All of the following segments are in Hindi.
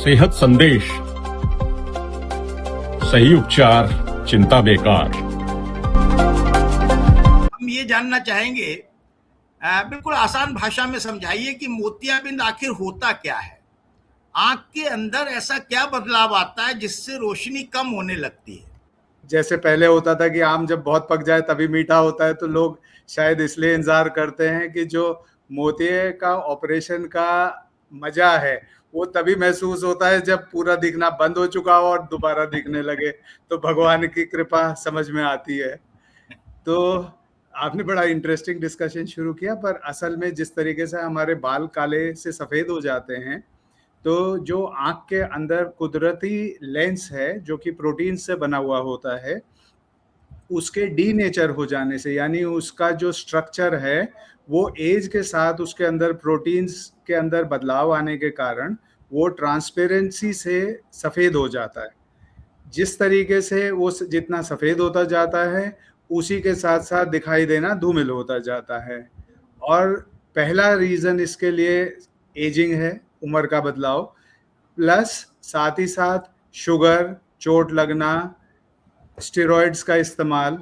सेहत संदेश, सही उपचार, चिंता बेकार। हम ये जानना चाहेंगे, बिल्कुल आसान भाषा में समझाइए कि मोतियाबिंद आखिर होता क्या है। आंख के अंदर ऐसा क्या बदलाव आता है जिससे रोशनी कम होने लगती है? जैसे पहले होता था कि आम जब बहुत पक जाए तभी मीठा होता है, तो लोग शायद इसलिए इंतजार करते हैं कि जो मोतिये का ऑपरेशन का मजा है वो तभी महसूस होता है जब पूरा दिखना बंद हो चुका हो और दोबारा दिखने लगे, तो भगवान की कृपा समझ में आती है। तो आपने बड़ा इंटरेस्टिंग डिस्कशन शुरू किया, पर असल में जिस तरीके से हमारे बाल काले से सफ़ेद हो जाते हैं, तो जो आँख के अंदर कुदरती लेंस है जो कि प्रोटीन से बना हुआ होता है, उसके डीनेचर हो जाने से, यानी उसका जो स्ट्रक्चर है वो एज के साथ उसके अंदर प्रोटीन्स के अंदर बदलाव आने के कारण वो ट्रांसपेरेंसी से सफ़ेद हो जाता है। जिस तरीके से वो जितना सफ़ेद होता जाता है उसी के साथ साथ दिखाई देना धूमिल होता जाता है। और पहला रीज़न इसके लिए एजिंग है, उम्र का बदलाव, प्लस साथ ही साथ शुगर, चोट लगना, स्टेरॉइड्स का इस्तेमाल,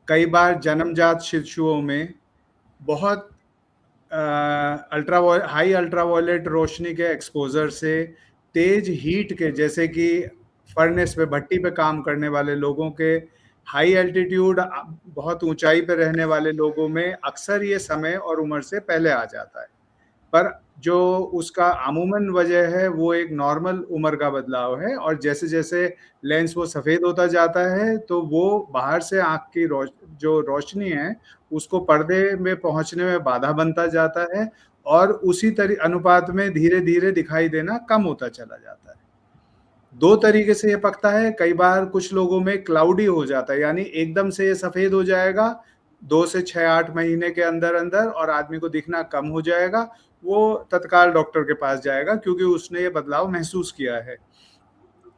कई बार जन्मजात शिशुओं में बहुत हाई अल्ट्रावायलेट रोशनी के एक्सपोजर से, तेज हीट के, जैसे कि फर्नेस पे, भट्टी पे काम करने वाले लोगों के, हाई एल्टीट्यूड बहुत ऊंचाई पे रहने वाले लोगों में अक्सर ये समय और उम्र से पहले आ जाता है। पर जो उसका अमूमन वजह है वो एक नॉर्मल उम्र का बदलाव है, और जैसे जैसे लेंस वो सफ़ेद होता जाता है तो वो बाहर से आँख की जो रोशनी है उसको पर्दे में पहुँचने में बाधा बनता जाता है, और उसी अनुपात में धीरे धीरे दिखाई देना कम होता चला जाता है। दो तरीके से ये पकता है, कई बार कुछ लोगों में क्लाउडी हो जाता है, यानी एकदम से ये सफ़ेद हो जाएगा 2 से 6-8 महीने के अंदर अंदर, और आदमी को दिखना कम हो जाएगा। वो तत्काल डॉक्टर के पास जाएगा क्योंकि उसने ये बदलाव महसूस किया है।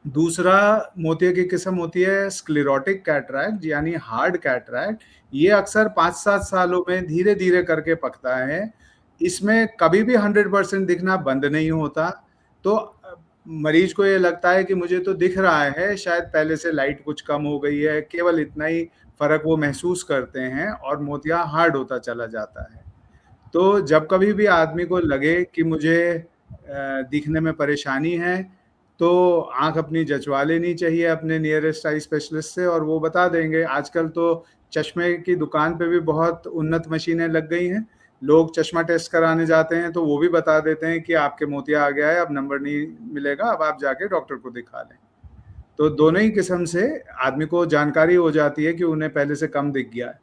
दूसरा मोतिये की किस्म होती है स्क्लेरोटिक कैटरैक्ट, यानी हार्ड कैटरैक्ट। ये अक्सर 5-7 सालों में धीरे धीरे करके पकता है। इसमें कभी भी 100% दिखना बंद नहीं होता, तो मरीज को ये लगता है कि मुझे तो दिख रहा है, शायद पहले से लाइट कुछ कम हो गई है, केवल इतना ही फर्क वो महसूस करते हैं, और मोतिया हार्ड होता चला जाता है। तो जब कभी भी आदमी को लगे कि मुझे दिखने में परेशानी है, तो आँख अपनी जचवा लेनी चाहिए अपने नियरेस्ट आई स्पेशलिस्ट से, और वो बता देंगे। आजकल तो चश्मे की दुकान पे भी बहुत उन्नत मशीनें लग गई हैं। लोग चश्मा टेस्ट कराने जाते हैं तो वो भी बता देते हैं कि आपके मोतिया आ गया है, अब नंबर नहीं मिलेगा, अब आप जाके डॉक्टर को दिखा लें। तो दोनों ही किस्म से आदमी को जानकारी हो जाती है कि उन्हें पहले से कम दिख गया है।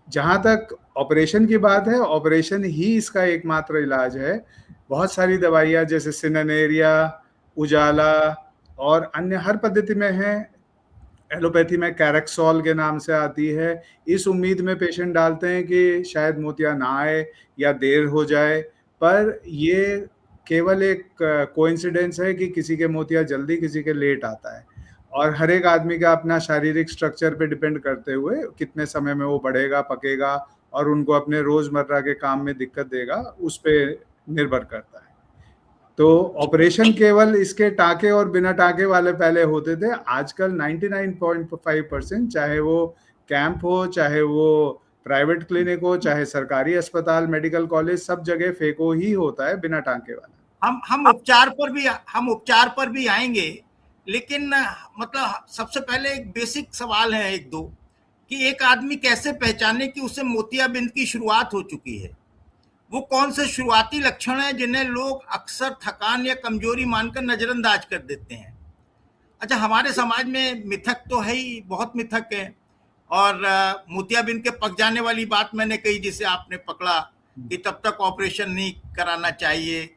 जहाँ तक ऑपरेशन की बात है, ऑपरेशन ही इसका एकमात्र इलाज है। बहुत सारी दवाइयाँ जैसे सिनेरेरिया, उजाला और अन्य हर पद्धति में है। एलोपैथी में कैरेक्सोल के नाम से आती है। इस उम्मीद में पेशेंट डालते हैं कि शायद मोतिया ना आए या देर हो जाए, पर ये केवल एक कोइंसिडेंस है कि किसी के मोतिया जल्दी, किसी के लेट आता है, और हर एक आदमी का अपना शारीरिक स्ट्रक्चर पे डिपेंड करते हुए कितने समय में वो बढ़ेगा, पकेगा और उनको अपने रोज़मर्रा के काम में दिक्कत देगा, उस पे निर्भर करता है। तो ऑपरेशन केवल इसके टाँके और बिना टाँके वाले पहले होते थे। आजकल 99.5%, चाहे वो कैंप हो, चाहे वो प्राइवेट क्लिनिक हो, चाहे सरकारी अस्पताल, मेडिकल कॉलेज, सब जगह फेको ही होता है बिना टाँके वाला। हम उपचार पर भी आएंगे, लेकिन मतलब सबसे पहले एक बेसिक सवाल है एक दो, कि एक आदमी कैसे पहचाने कि उसे मोतियाबिंद की शुरुआत हो चुकी है? वो कौन से शुरुआती लक्षण हैं जिन्हें लोग अक्सर थकान या कमजोरी मानकर नजरअंदाज कर देते हैं? अच्छा, हमारे समाज में मिथक तो है ही, बहुत मिथक है, और मोतियाबिंद के पक जाने वाली बात मैंने कही, जिसे आपने पकड़ा कि तब तक ऑपरेशन नहीं कराना चाहिए,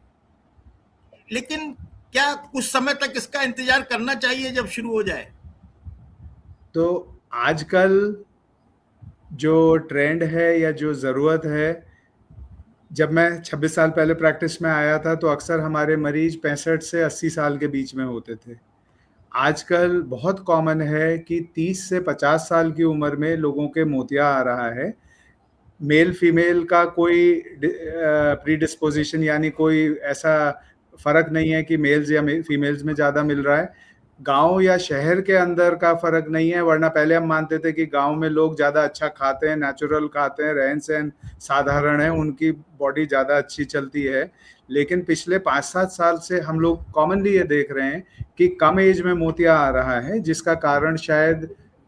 लेकिन क्या कुछ समय तक इसका इंतजार करना चाहिए जब शुरू हो जाए? तो आजकल जो ट्रेंड है या जो ज़रूरत है, जब मैं 26 साल पहले प्रैक्टिस में आया था तो अक्सर हमारे मरीज 65 से 80 साल के बीच में होते थे। आजकल बहुत कॉमन है कि 30 से 50 साल की उम्र में लोगों के मोतिया आ रहा है। मेल फीमेल का कोई प्रीडिस्पोजिशन, यानी कोई ऐसा फ़र्क नहीं है कि मेल्स या फीमेल्स में ज़्यादा मिल रहा है। गाँव या शहर के अंदर का फ़र्क नहीं है, वरना पहले हम मानते थे कि गाँव में लोग ज़्यादा अच्छा खाते हैं, नेचुरल खाते हैं, रहन-सहन साधारण है, उनकी बॉडी ज़्यादा अच्छी चलती है। लेकिन पिछले 5-7 साल से हम लोग कॉमनली ये देख रहे हैं कि कम एज में मोतिया आ रहा है, जिसका कारण शायद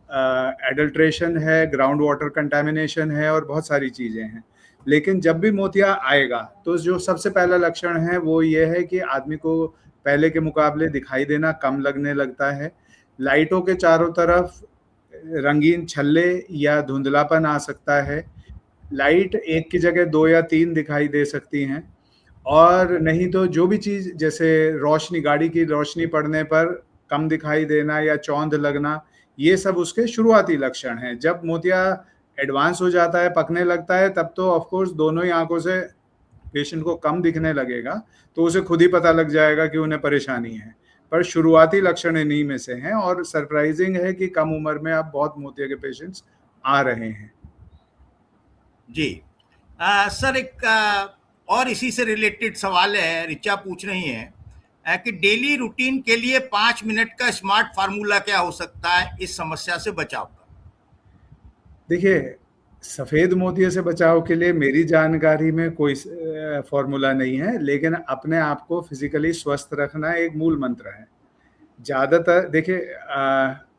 एडल्ट्रेशन है, ग्राउंड वाटर कंटामिनेशन है और बहुत सारी चीज़ें हैं। लेकिन जब भी मोतिया आएगा तो जो सबसे पहला लक्षण है वो ये है कि आदमी को पहले के मुकाबले दिखाई देना कम लगने लगता है। लाइटों के चारों तरफ रंगीन छल्ले या धुंधलापन आ सकता है। लाइट एक की जगह 2 या 3 दिखाई दे सकती हैं, और नहीं तो जो भी चीज़ जैसे रोशनी, गाड़ी की रोशनी पड़ने पर कम दिखाई देना या चौंध लगना, ये सब उसके शुरुआती लक्षण हैं। जब मोतिया एडवांस हो जाता है, पकने लगता है, तब तो ऑफ कोर्स दोनों ही आंखों से पेशेंट को कम दिखने लगेगा, तो उसे खुद ही पता लग जाएगा कि उन्हें परेशानी है। पर शुरुआती लक्षण इन्हीं में से हैं, और सरप्राइजिंग है कि कम उम्र में अब बहुत मोतिया के पेशेंट्स आ रहे हैं। जी। सर, एक और इसी से रिलेटेड सवाल है, ऋचा पूछ रही हैं कि डेली रूटीन के लिए 5 मिनट का स्मार्ट फार्मूला क्या हो सकता है इस समस्या से बचाव का? देखिए, सफ़ेद मोतिये से बचाव के लिए मेरी जानकारी में कोई फॉर्मूला नहीं है, लेकिन अपने आप को फिज़िकली स्वस्थ रखना एक मूल मंत्र है। ज़्यादातर देखिए,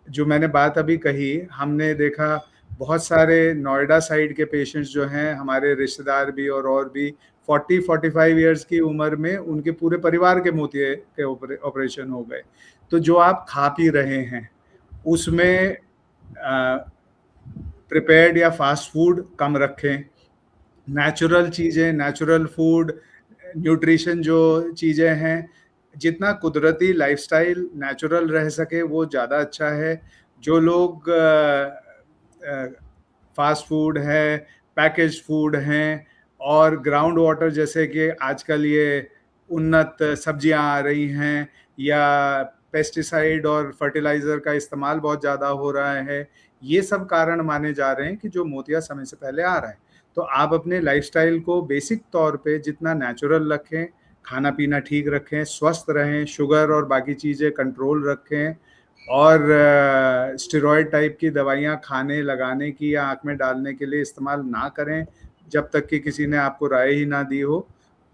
जो मैंने बात अभी कही, हमने देखा बहुत सारे नोएडा साइड के पेशेंट्स जो हैं, हमारे रिश्तेदार भी और भी 40-45 इयर्स की उम्र में उनके पूरे परिवार के मोतिये के ऑपरेशन हो गए। तो जो आप खा पी रहे हैं, उसमें प्रिपेयर्ड या फास्ट फूड कम रखें। नेचुरल चीज़ें, नेचुरल फूड, न्यूट्रिशन जो चीज़ें हैं, जितना कुदरती लाइफ़स्टाइल नेचुरल रह सके वो ज़्यादा अच्छा है। जो लोग फास्ट फूड है, पैकेज्ड फूड हैं, और ग्राउंड वाटर जैसे कि आजकल ये उन्नत सब्जियां आ रही हैं, या पेस्टिसाइड और फर्टिलाइज़र का इस्तेमाल बहुत ज़्यादा हो रहा है, ये सब कारण माने जा रहे हैं कि जो मोतिया समय से पहले आ रहा है। तो आप अपने लाइफ़स्टाइल को बेसिक तौर पे जितना नेचुरल रखें, खाना-पीना ठीक रखें, स्वस्थ रहें, शुगर और बाकी चीज़ें कंट्रोल रखें, और स्टेरॉयड टाइप की दवाइयाँ खाने, लगाने की या आँख में डालने के लिए इस्तेमाल ना करें, जब तक कि किसी ने आपको राय ही ना दी हो,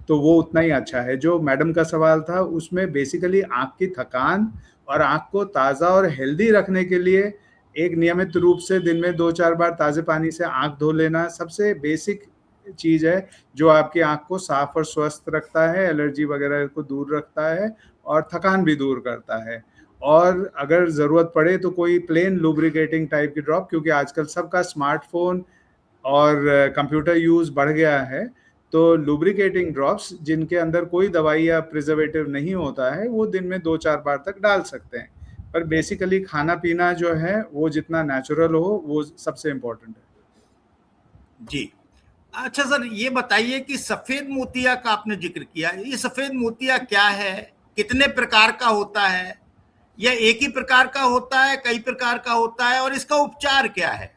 तो वो उतना ही अच्छा है। जो मैडम का सवाल था, उसमें बेसिकली आँख की थकान और आँख को ताज़ा और हेल्दी रखने के लिए एक नियमित रूप से दिन में 2-4 बार ताज़े पानी से आँख धो लेना सबसे बेसिक चीज़ है, जो आपकी आँख को साफ़ और स्वस्थ रखता है, एलर्जी वगैरह को दूर रखता है और थकान भी दूर करता है। और अगर ज़रूरत पड़े तो कोई प्लेन लुब्रिकेटिंग टाइप की ड्रॉप, क्योंकि आजकल सबका स्मार्टफ़ोन और कंप्यूटर यूज़ बढ़ गया है, तो लुब्रिकेटिंग ड्रॉप्स जिनके अंदर कोई दवाई या प्रिजर्वेटिव नहीं होता है, वो दिन में 2-4 बार तक डाल सकते हैं। पर बेसिकली खाना-पीना जो है, वो जितना नेचुरल हो, वो सबसे इम्पोर्टेंट है। जी। अच्छा सर, ये बताइए कि सफ़ेद मोतिया का आपने ज़िक्र किया, ये सफ़ेद मोतिया क्या है? कितने प्रकार का होता है? यह एक ही प्रकार का होता है, कई प्रकार का होता है, और इसका उपचार क्या है?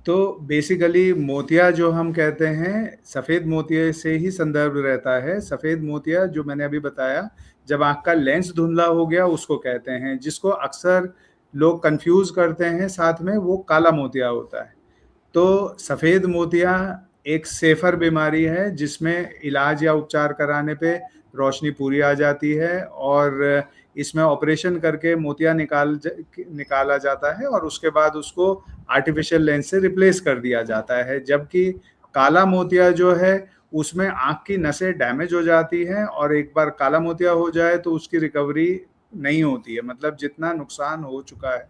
तो बेसिकली मोतिया जो हम कहते हैं, सफ़ेद मोतिये से ही संदर्भ रहता है। सफ़ेद मोतिया जो मैंने अभी बताया, जब आँख का लेंस धुंधला हो गया उसको कहते हैं, जिसको अक्सर लोग कन्फ्यूज़ करते हैं, साथ में वो काला मोतिया होता है। तो सफ़ेद मोतिया एक सेफ़र बीमारी है, जिसमें इलाज या उपचार कराने पे रोशनी पूरी आ जाती है, और इसमें ऑपरेशन करके मोतिया निकाला जाता है, और उसके बाद उसको आर्टिफिशियल लेंस से रिप्लेस कर दिया जाता है। जबकि काला मोतिया जो है, उसमें आँख की नसें डैमेज हो जाती हैं, और एक बार काला मोतिया हो जाए तो उसकी रिकवरी नहीं होती है। मतलब जितना नुकसान हो चुका है,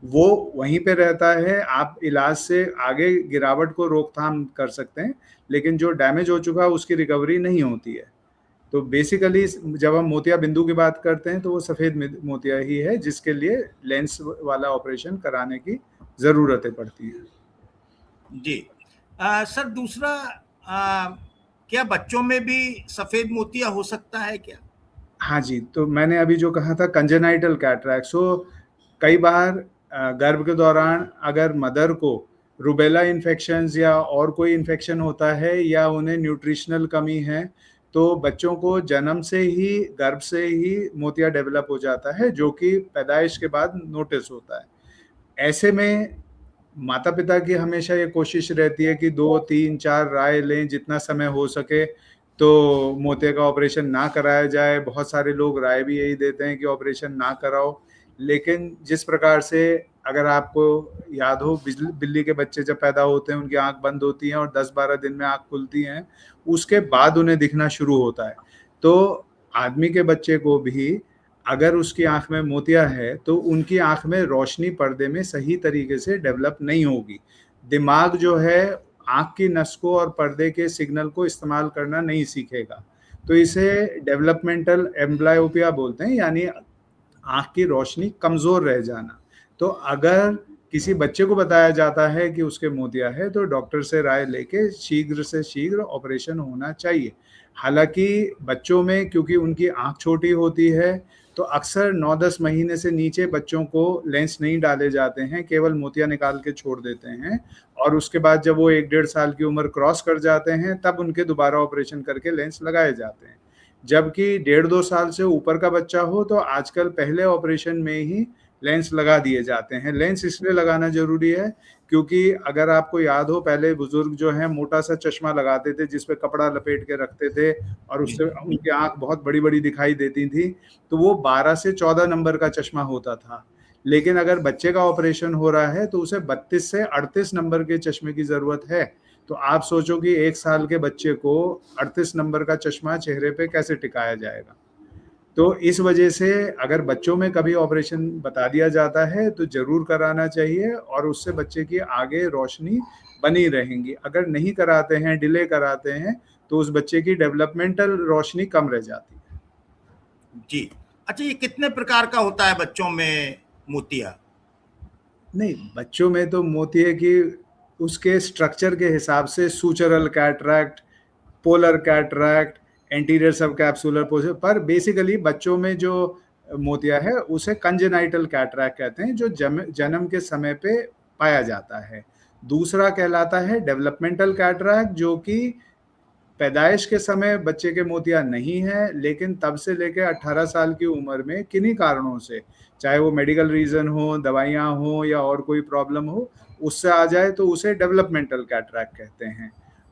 वो वहीं पे रहता है। आप इलाज से आगे गिरावट को रोकथाम कर सकते हैं, लेकिन जो डैमेज हो चुका है उसकी रिकवरी नहीं होती है। तो बेसिकली जब हम मोतिया बिंदु की बात करते हैं, तो वो सफ़ेद मोतिया ही है, जिसके लिए लेंस वाला ऑपरेशन कराने की ज़रूरतें पड़ती हैं। जी। सर, दूसरा, क्या बच्चों में भी सफ़ेद मोतिया हो सकता है क्या? हाँ जी, तो मैंने अभी जो कहा था कंजेनाइटल कैटरैक्ट, सो कई बार गर्भ के दौरान अगर मदर को रूबेला इन्फेक्शंस या और कोई इन्फेक्शन होता है, या उन्हें न्यूट्रिशनल कमी है, तो बच्चों को जन्म से ही, गर्भ से ही मोतिया डेवलप हो जाता है, जो कि पैदाइश के बाद नोटिस होता है। ऐसे में माता-पिता की हमेशा ये कोशिश रहती है कि 2, 3, 4 राय लें, जितना समय हो सके तो मोतिया का ऑपरेशन ना कराया जाए। बहुत सारे लोग राय भी यही देते हैं कि ऑपरेशन ना कराओ, लेकिन जिस प्रकार से, अगर आपको याद हो, बिल्ली के बच्चे जब पैदा होते हैं उनकी आँख बंद होती है और 10-12 दिन में आँख खुलती हैं, उसके बाद उन्हें दिखना शुरू होता है। तो आदमी के बच्चे को भी अगर उसकी आँख में मोतिया है, तो उनकी आँख में रोशनी पर्दे में सही तरीके से डेवलप नहीं होगी। दिमाग जो है आँख की नस को और पर्दे के सिग्नल को इस्तेमाल करना नहीं सीखेगा। तो इसे डेवलपमेंटल एम्ब्लायोपिया बोलते हैं, यानी आँख की रोशनी कमज़ोर रह जाना। तो अगर किसी बच्चे को बताया जाता है कि उसके मोतिया है, तो डॉक्टर से राय लेके शीघ्र से शीघ्र ऑपरेशन होना चाहिए। हालाँकि बच्चों में, क्योंकि उनकी आँख छोटी होती है, तो अक्सर 9-10 महीने से नीचे बच्चों को लेंस नहीं डाले जाते हैं, केवल मोतिया निकाल के छोड़ देते हैं, और उसके बाद जब वो 1 डेढ़ साल की उम्र क्रॉस कर जाते हैं, तब उनके दोबारा ऑपरेशन करके लेंस लगाए जाते हैं। जबकि 1.5-2 साल से ऊपर का बच्चा हो, तो आजकल पहले ऑपरेशन में ही लेंस लगा दिए जाते हैं। लेंस इसलिए लगाना ज़रूरी है, क्योंकि अगर आपको याद हो, पहले बुज़ुर्ग जो हैं मोटा-सा चश्मा लगाते थे, जिस पे कपड़ा लपेट के रखते थे, और उससे उनकी आँख बहुत बड़ी-बड़ी दिखाई देती थी, तो वो 12 से 14 नंबर का चश्मा होता था। लेकिन अगर बच्चे का ऑपरेशन हो रहा है, तो उसे 32 से 38 नंबर के चश्मे की ज़रूरत है। तो आप सोचो कि 1 साल के बच्चे को 38 नंबर का चश्मा चेहरे पे कैसे टिकाया जाएगा? तो इस वजह से अगर बच्चों में कभी ऑपरेशन बता दिया जाता है, तो ज़रूर कराना चाहिए, और उससे बच्चे की आगे रोशनी बनी रहेंगी। अगर नहीं कराते हैं, डिले कराते हैं, तो उस बच्चे की डेवलपमेंटल रोशनी कम रह जाती है। जी। अच्छा, ये कितने प्रकार का होता है बच्चों में मोतिया? नहीं, बच्चों में तो मोतिये की उसके स्ट्रक्चर के हिसाब से sutural cataract, polar cataract, anterior subcapsular portion, पर बेसिकली बच्चों में जो मोतिया है उसे कंजेनाइटल कैटरैक्ट कहते हैं, जो जन्म के समय पे पाया जाता है। दूसरा कहलाता है डेवलपमेंटल कैटरैक्ट, जो कि पैदाइश के समय बच्चे के मोतिया नहीं है, लेकिन तब से लेके 18 साल की उम्र में किन्हीं कारणों से, चाहे वो मेडिकल रीज़न हो, दवाइयाँ हो, या और कोई प्रॉब्लम हो, उससे आ जाए, तो उसे डेवलपमेंटल कैटरैक्ट कहते हैं।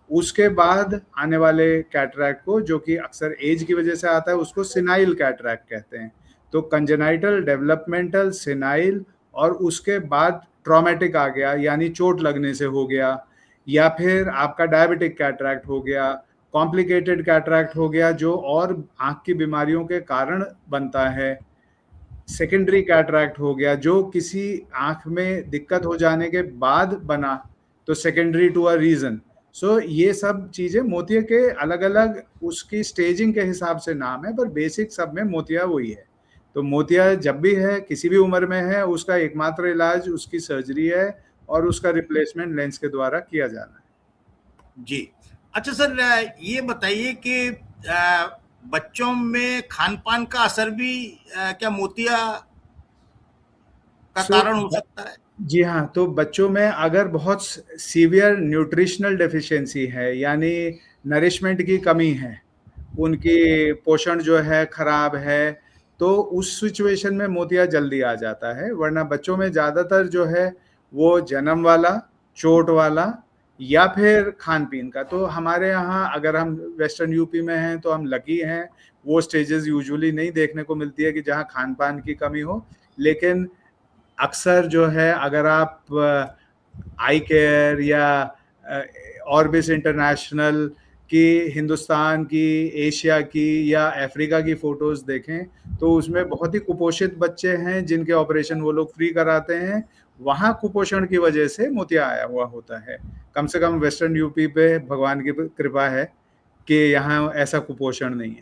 उसके बाद आने वाले कैटरैक्ट को, जो कि अक्सर एज की वजह से आता है, उसको सेनाइल कैटरैक्ट कहते हैं। तो कंजेनाइटल, डेवलपमेंटल, सेनाइल, और उसके बाद ट्रॉमेटिक आ गया, यानी चोट लगने से हो गया, या फिर आपका डायबिटिक कैटरैक्ट हो गया, कॉम्प्लिकेटेड कैटरैक्ट हो गया, जो और आँख की बीमारियों के कारण बनता है। सेकेंडरी कैटरैक्ट हो गया, जो किसी आँख में दिक्कत हो जाने के बाद बना, तो सेकेंडरी टू अ रीज़न। सो ये सब चीज़ें मोतिया के अलग-अलग उसकी स्टेजिंग के हिसाब से नाम है, पर बेसिक सब में मोतिया वही है। तो मोतिया जब भी है, किसी भी उम्र में है, उसका एकमात्र इलाज उसकी सर्जरी है, और उसका रिप्लेसमेंट लेंस के द्वारा किया जाना है। जी। अच्छा सर, ये बताइए कि बच्चों में खान-पान का असर भी क्या मोतिया का कारण हो सकता है? जी हाँ, तो बच्चों में अगर बहुत सीवियर न्यूट्रिशनल डेफिशिएंसी है, यानी नरिशमेंट की कमी है, उनकी पोषण जो है खराब है, तो उस सिचुएशन में मोतिया जल्दी आ जाता है। वरना बच्चों में ज़्यादातर जो है वो जन्म वाला, चोट वाला, या फिर खान-पीन का। तो हमारे यहाँ, अगर हम वेस्टर्न यूपी में हैं, तो हम लकी हैं, वो स्टेजेस यूजुअली नहीं देखने को मिलती है कि जहाँ खान-पान की कमी हो। लेकिन अक्सर जो है, अगर आप आई केयर या ऑर्बिस इंटरनेशनल की, हिंदुस्तान की, एशिया की या अफ्रीका की फ़ोटोज़ देखें, तो उसमें बहुत ही कुपोषित बच्चे हैं, जिनके ऑपरेशन वो लोग फ्री कराते हैं। वहाँ कुपोषण की वजह से मोतिया आया हुआ होता है। कम से कम वेस्टर्न यूपी पे भगवान की कृपा है कि यहाँ ऐसा कुपोषण नहीं है।